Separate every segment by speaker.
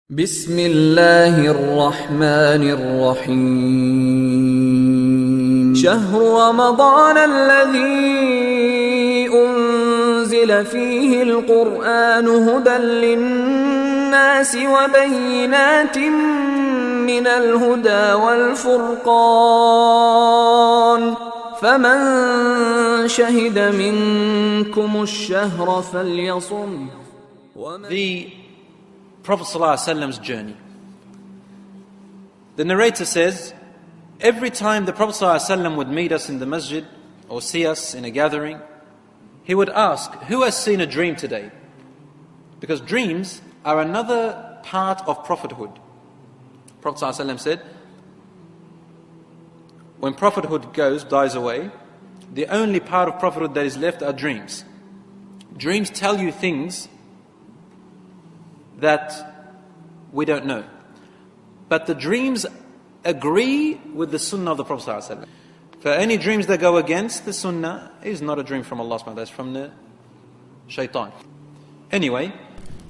Speaker 1: بسم الله الرحمن الرحيم شهر رمضان الذي أنزل فيه القرآن هدى للناس وبينات من الهدى والفرقان فمن شهد منكم الشهر فليصم.
Speaker 2: The Prophet ﷺ's journey. The narrator says, every time the Prophet ﷺ would meet us in the masjid or see us in a gathering, he would ask, who has seen a dream today? Because dreams are another part of prophethood. Prophet ﷺ said, when prophethood dies away, the only part of prophethood that is left are dreams. Dreams tell you things that we don't know. But the dreams agree with the sunnah of the Prophet ﷺ. For any dreams that go against the sunnah is not a dream from Allah subhanahu wa ta'ala, it's from the shaitan. Anyway,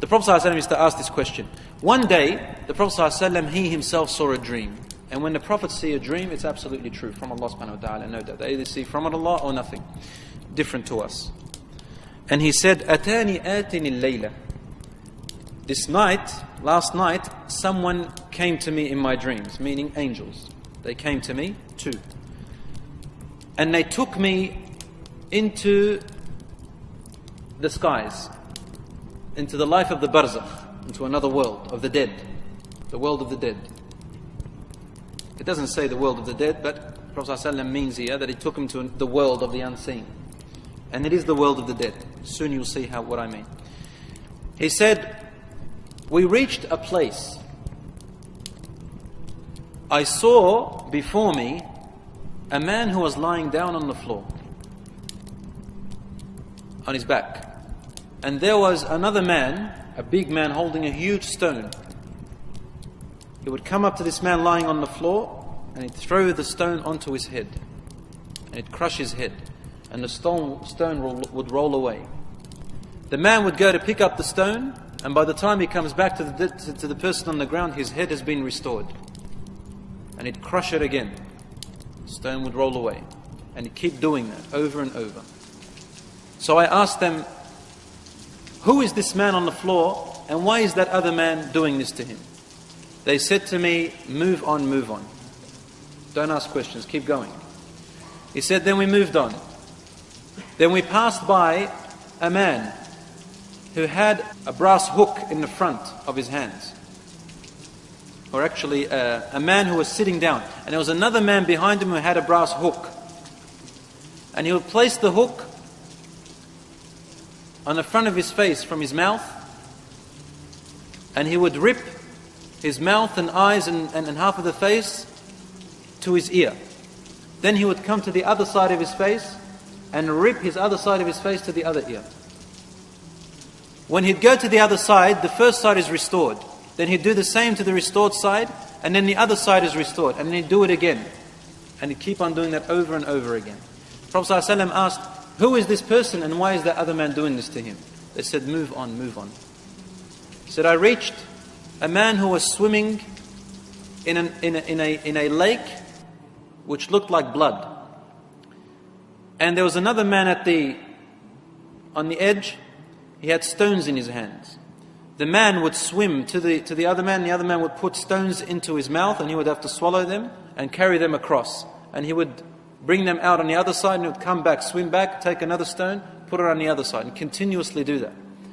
Speaker 2: the Prophet ﷺ used to ask this question. One day, the Prophet ﷺ, he himself saw a dream. And when the Prophets see a dream, it's absolutely true from Allah subhanahu wa ta'ala. No doubt. They either see from Allah or nothing. Different to us. And he said, Atani atini al-layla. This night, last night, someone came to me in my dreams, meaning angels. They came to me too. And they took me into the skies, into the life of the barzakh, into another world of the dead, the world of the dead. It doesn't say the world of the dead, but Prophet ﷺ means here that he took him to the world of the unseen. And it is the world of the dead. Soon you'll see what I mean. He said, we reached a place. I saw before me a man who was lying down on the floor, on his back. And there was another man, a big man holding a huge stone. He would come up to this man lying on the floor and he'd throw the stone onto his head. And he'd crush his head. And the stone would roll away. The man would go to pick up the stone, and by the time he comes back to the person on the ground, his head has been restored. And he'd crush it again. The stone would roll away. And he'd keep doing that over and over. So I asked them, who is this man on the floor, and why is that other man doing this to him? They said to me, move on, move on. Don't ask questions, keep going. He said, then we moved on. Then we passed by a man who had a brass hook in the front of his hands. Or actually, a man who was sitting down. And there was another man behind him who had a brass hook. And he would place the hook on the front of his face from his mouth. And he would rip his mouth and eyes and half of the face to his ear. Then he would come to the other side of his face and rip his other side of his face to the other ear. When he'd go to the other side, the first side is restored. Then he'd do the same to the restored side, and then the other side is restored. And then he'd do it again. And he'd keep on doing that over and over again. Prophet ﷺ asked, who is this person and why is that other man doing this to him? They said, move on, move on. He said, I reached a man who was swimming in a lake which looked like blood. And there was another man on the edge. He had stones in his hands. The man would swim to the other man. The other man would put stones into his mouth and he would have to swallow them and carry them across. And he would bring them out on the other side and he would come back, swim back, take another stone, put it on the other side and continuously do that.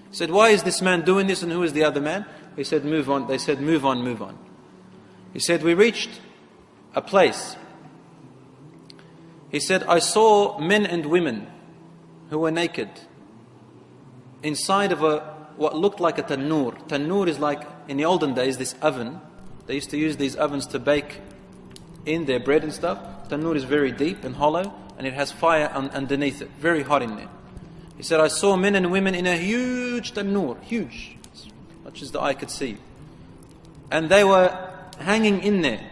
Speaker 2: He said, why is this man doing this and who is the other man? He said, move on. They said, move on, move on. He said, we reached a place. He said, I saw men and women who were naked inside of what looked like a tannoor. Tannoor is like, in the olden days, this oven. They used to use these ovens to bake in their bread and stuff. Tannoor is very deep and hollow, and it has fire underneath it. Very hot in there. He said, I saw men and women in a huge tannoor. Huge. As much as the eye could see. And they were hanging in there.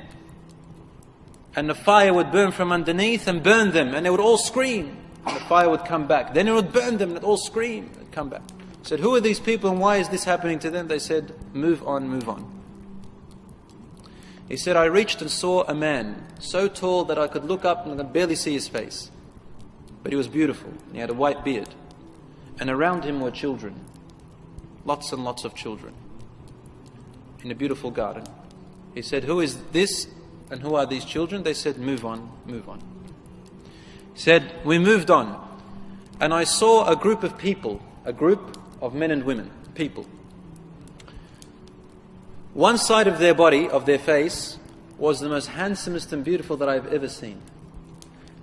Speaker 2: And the fire would burn from underneath and burn them. And they would all scream. And the fire would come back. Then it would burn them and they'd all scream and come back. He said, who are these people and why is this happening to them? They said, move on, move on. He said, I reached and saw a man so tall that I could look up and I could barely see his face. But he was beautiful. He had a white beard. And around him were children. Lots and lots of children. In a beautiful garden. He said, who is this and who are these children? They said, move on, move on. He said, we moved on. And I saw a group of people, a group of men and women, people. One side of their body, of their face, was the most handsomest and beautiful that I've ever seen.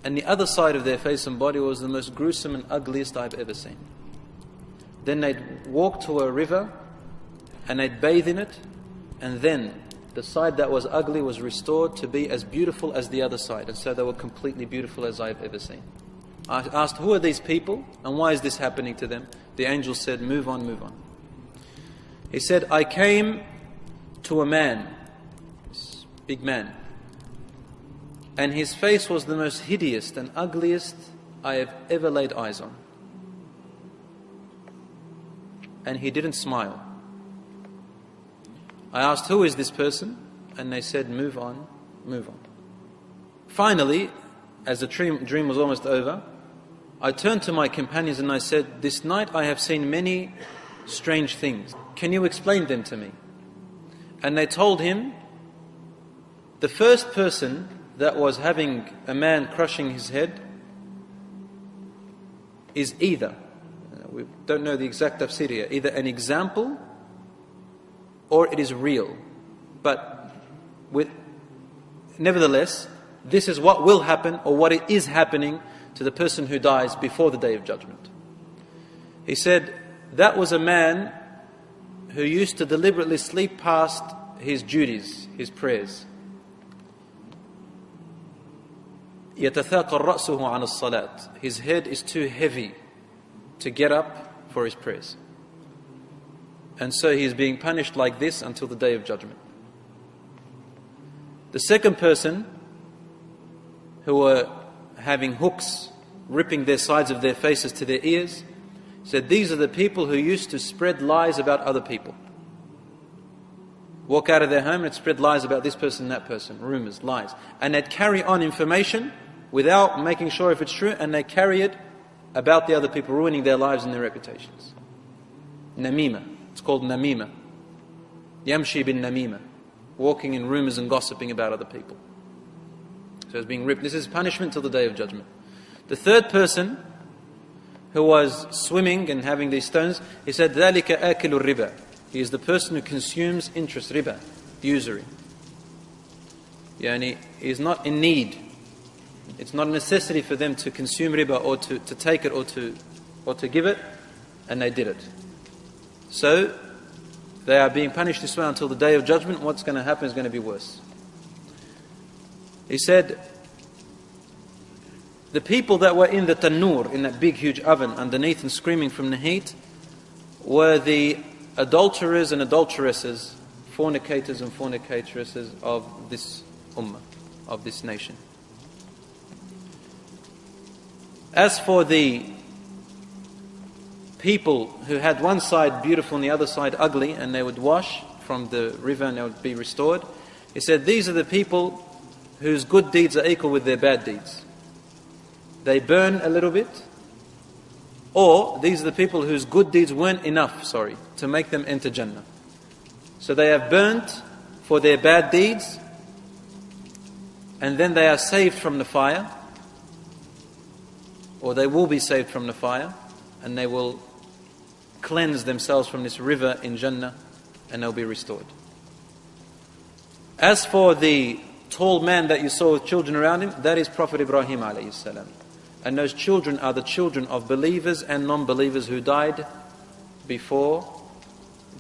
Speaker 2: And the other side of their face and body was the most gruesome and ugliest I've ever seen. Then they'd walk to a river and they'd bathe in it, and then the side that was ugly was restored to be as beautiful as the other side. And so they were completely beautiful as I've ever seen. I asked, who are these people and why is this happening to them? The angel said, move on, move on. He said, I came to a man, this big man, and his face was the most hideous and ugliest I have ever laid eyes on. And he didn't smile. I asked, who is this person? And they said, move on, move on. Finally, as the dream was almost over, I turned to my companions and I said, this night I have seen many strange things. Can you explain them to me? And they told him, the first person that was having a man crushing his head is either, we don't know the exact tafsir here, either an example or it is real. But nevertheless, this is what will happen or what it is happening to the person who dies before the Day of Judgment. He said, that was a man who used to deliberately sleep past his duties, his prayers. يَتَثَاقَ رَأْسُهُ عَنَ الصَّلَاةِ. His head is too heavy to get up for his prayers. And so he is being punished like this until the Day of Judgment. The second person, who were having hooks ripping their sides of their faces to their ears, said, these are the people who used to spread lies about other people. Walk out of their home and spread lies about this person, that person, rumors, lies. And they'd carry on information without making sure if it's true, and they carry it about the other people, ruining their lives and their reputations. Namima. It's called namima. Yamshi bin namima. Walking in rumors and gossiping about other people. So it's being ripped. This is punishment till the Day of Judgment. The third person, who was swimming and having these stones, he said, ذَلِكَ آكِلُ الرِّبَى. He is the person who consumes interest, riba, usury. Yani, he is not in need. It's not a necessity for them to consume riba or to take it or to give it, and they did it. So, they are being punished this way until the Day of Judgment. What's going to happen is going to be worse. He said, the people that were in the tanur, in that big huge oven underneath and screaming from the heat, were the adulterers and adulteresses, fornicators and fornicatresses of this ummah, of this nation. As for the people who had one side beautiful and the other side ugly, and they would wash from the river and they would be restored, he said, these are the people whose good deeds are equal with their bad deeds. They burn a little bit, or these are the people whose good deeds weren't enough, to make them enter Jannah. So they have burnt for their bad deeds, and then they are saved from the fire, or they will be saved from the fire, and they will cleanse themselves from this river in Jannah, and they'll be restored. As for the tall man that you saw with children around him, that is Prophet Ibrahim alayhi salam. And those children are the children of believers and non-believers who died before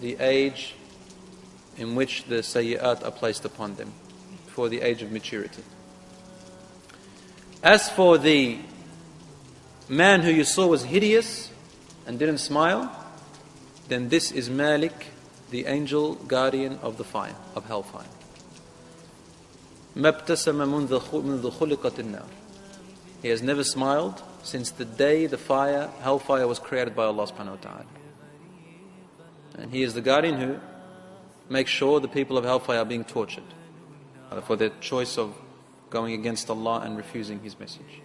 Speaker 2: the age in which the sayyi'at are placed upon them, before the age of maturity. As for the man who you saw was hideous and didn't smile, then this is Malik, the angel guardian of the fire, of hellfire. مَبْتَسَمَ مُنْذُ خُلِقَتِ النَّارِ. He has never smiled since the day the hellfire was created by Allah subhanahu wa ta'ala. And he is the guardian who makes sure the people of hellfire are being tortured. for their choice of going against Allah and refusing His message.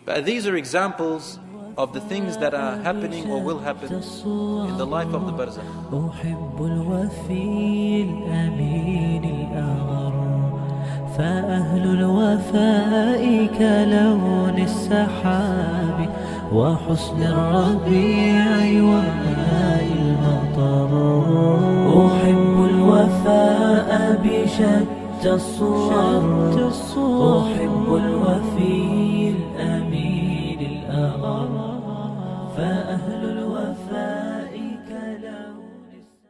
Speaker 2: But these are examples of the things that are happening or will happen in the life of the barzakh.
Speaker 3: أحب الوفي الأمين الأغر فأهل الوفاء كلون السحاب وحسن الربيع وماء المطر. أحب الوفاء بشتى الصور أحب الوفي الأمين الأغر فأهل الوفاء